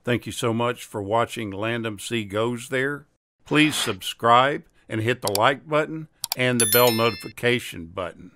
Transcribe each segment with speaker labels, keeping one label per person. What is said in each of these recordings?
Speaker 1: Thank you so much for watching Landumc Goes There. Please subscribe and hit the like button and the bell notification button.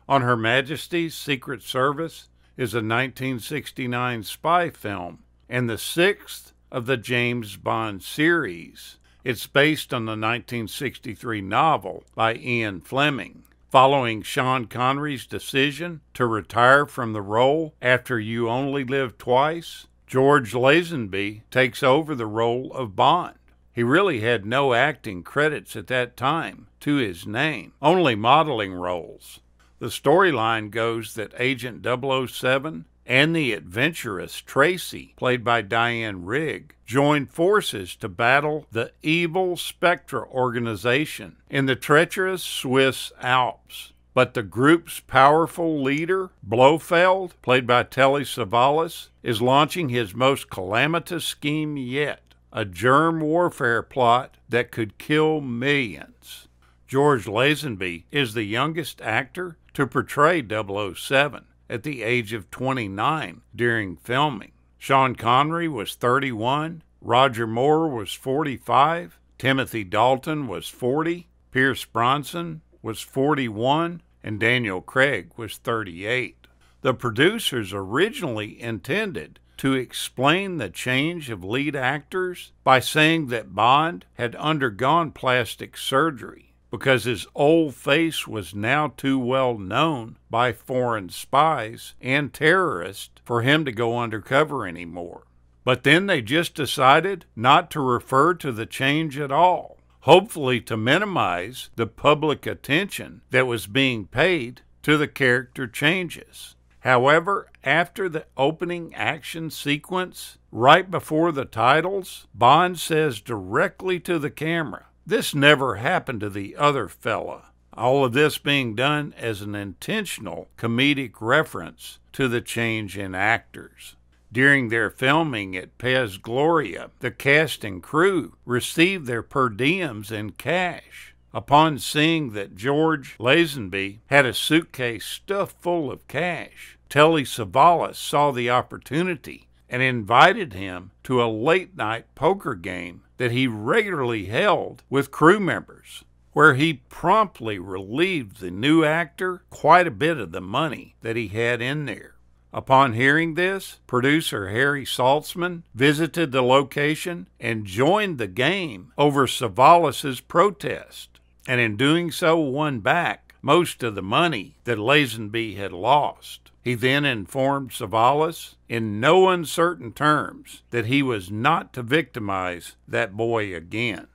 Speaker 1: On Her Majesty's Secret Service is a 1969 spy film and the 6th of the James Bond series. It's based on the 1963 novel by Ian Fleming. Following Sean Connery's decision to retire from the role after You Only Live Twice, George Lazenby takes over the role of Bond. He really had no acting credits at that time to his name, only modeling roles. The storyline goes that Agent 007 and the adventurous Tracy, played by Diane Rigg, joined forces to battle the evil Spectre organization in the treacherous Swiss Alps. But the group's powerful leader, Blofeld, played by Telly Savalas, is launching his most calamitous scheme yet, a germ warfare plot that could kill millions. George Lazenby is the youngest actor to portray 007 at the age of 29 during filming. Sean Connery was 31, Roger Moore was 45, Timothy Dalton was 40, Pierce Brosnan was 41, and Daniel Craig was 38. The producers originally intended to explain the change of lead actors by saying that Bond had undergone plastic surgery because his old face was now too well known by foreign spies and terrorists for him to go undercover anymore. But then they just decided not to refer to the change at all, hopefully to minimize the public attention that was being paid to the character changes. However, after the opening action sequence, right before the titles, Bond says directly to the camera, "This never happened to the other fella." All of this being done as an intentional comedic reference to the change in actors. During their filming at Pez Gloria, the cast and crew received their per diems in cash. Upon seeing that George Lazenby had a suitcase stuffed full of cash, Telly Savalas saw the opportunity and invited him to a late-night poker game that he regularly held with crew members, where he promptly relieved the new actor quite a bit of the money that he had in there. Upon hearing this, producer Harry Saltzman visited the location and joined the game over Savalas's protest, and in doing so won back most of the money that Lazenby had lost. He then informed Savalas in no uncertain terms that he was not to victimize that boy again.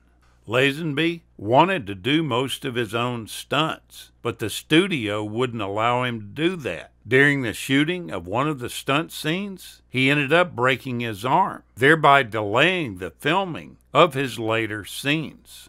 Speaker 1: Lazenby wanted to do most of his own stunts, but the studio wouldn't allow him to do that. During the shooting of one of the stunt scenes, he ended up breaking his arm, thereby delaying the filming of his later scenes.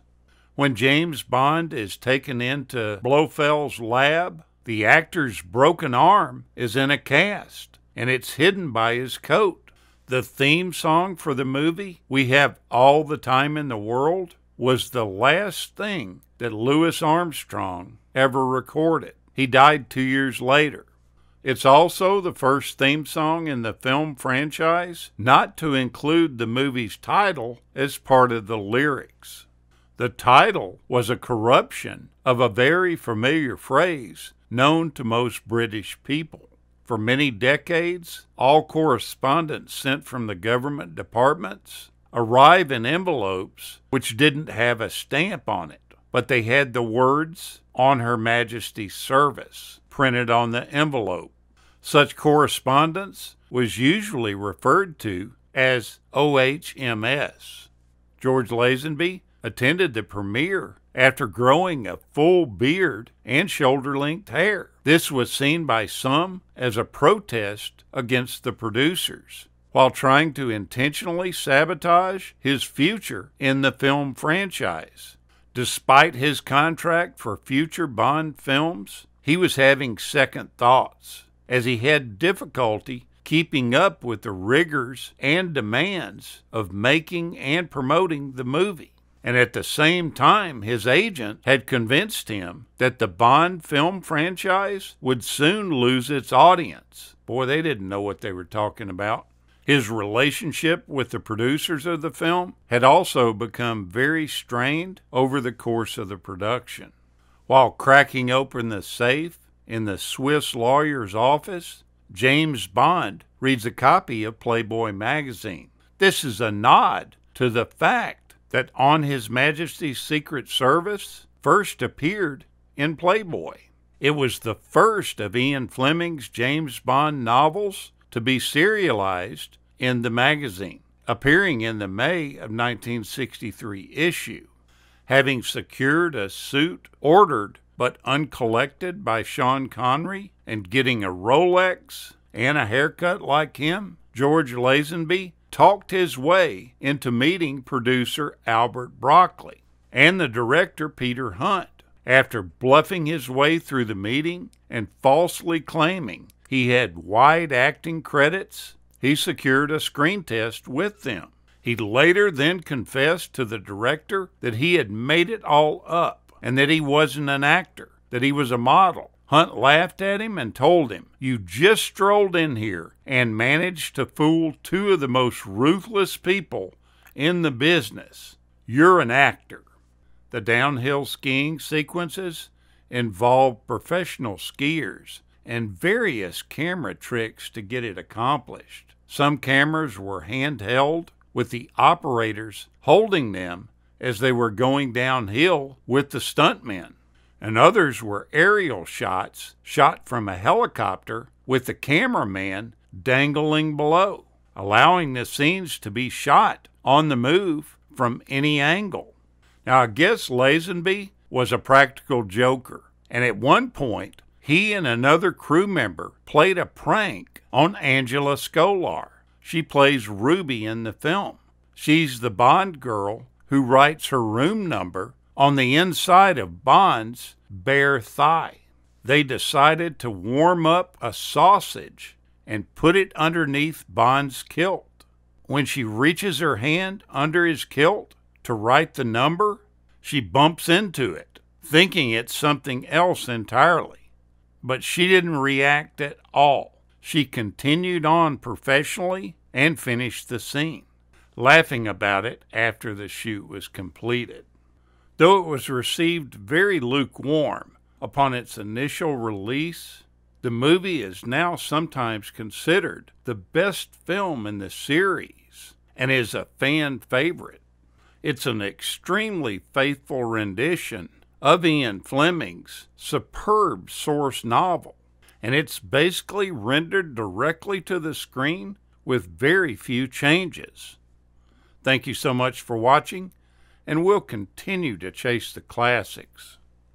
Speaker 1: When James Bond is taken into Blofeld's lab, the actor's broken arm is in a cast, and it's hidden by his coat. The theme song for the movie, We Have All the Time in the World, was the last thing that Louis Armstrong ever recorded. He died 2 years later. It's also the first theme song in the film franchise not to include the movie's title as part of the lyrics. The title was a corruption of a very familiar phrase known to most British people. For many decades, all correspondence sent from the government departments arrive in envelopes which didn't have a stamp on it, but they had the words "On Her Majesty's Service" printed on the envelope. Such correspondence was usually referred to as OHMS. George Lazenby attended the premiere after growing a full beard and shoulder-length hair. This was seen by some as a protest against the producers, while trying to intentionally sabotage his future in the film franchise. Despite his contract for future Bond films, he was having second thoughts, as he had difficulty keeping up with the rigors and demands of making and promoting the movie. And at the same time, his agent had convinced him that the Bond film franchise would soon lose its audience. Boy, they didn't know what they were talking about. His relationship with the producers of the film had also become very strained over the course of the production. While cracking open the safe in the Swiss lawyer's office, James Bond reads a copy of Playboy magazine. This is a nod to the fact that On His Majesty's Secret Service first appeared in Playboy. It was the first of Ian Fleming's James Bond novels to be serialized in the magazine, appearing in the May of 1963 issue. Having secured a suit ordered but uncollected by Sean Connery and getting a Rolex and a haircut like him, George Lazenby talked his way into meeting producer Albert Broccoli and the director Peter Hunt. After bluffing his way through the meeting and falsely claiming he had wide acting credits, he secured a screen test with them. He later then confessed to the director that he had made it all up and that he wasn't an actor, that he was a model. Hunt laughed at him and told him, "You just strolled in here and managed to fool two of the most ruthless people in the business. You're an actor." The downhill skiing sequences involved professional skiers and various camera tricks to get it accomplished. Some cameras were handheld, with the operators holding them as they were going downhill with the stuntmen, and others were aerial shots shot from a helicopter with the cameraman dangling below, allowing the scenes to be shot on the move from any angle. Now, I guess Lazenby was a practical joker, and at one point, he and another crew member played a prank on Angela Scolar. She plays Ruby in the film. She's the Bond girl who writes her room number on the inside of Bond's bare thigh. They decided to warm up a sausage and put it underneath Bond's kilt. When she reaches her hand under his kilt to write the number, she bumps into it, thinking it's something else entirely. But she didn't react at all. She continued on professionally and finished the scene, laughing about it after the shoot was completed. Though it was received very lukewarm upon its initial release, the movie is now sometimes considered the best film in the series and is a fan favorite. It's an extremely faithful rendition of Ian Fleming's superb source novel, and it's basically rendered directly to the screen with very few changes. Thank you so much for watching, and we'll continue to chase the classics.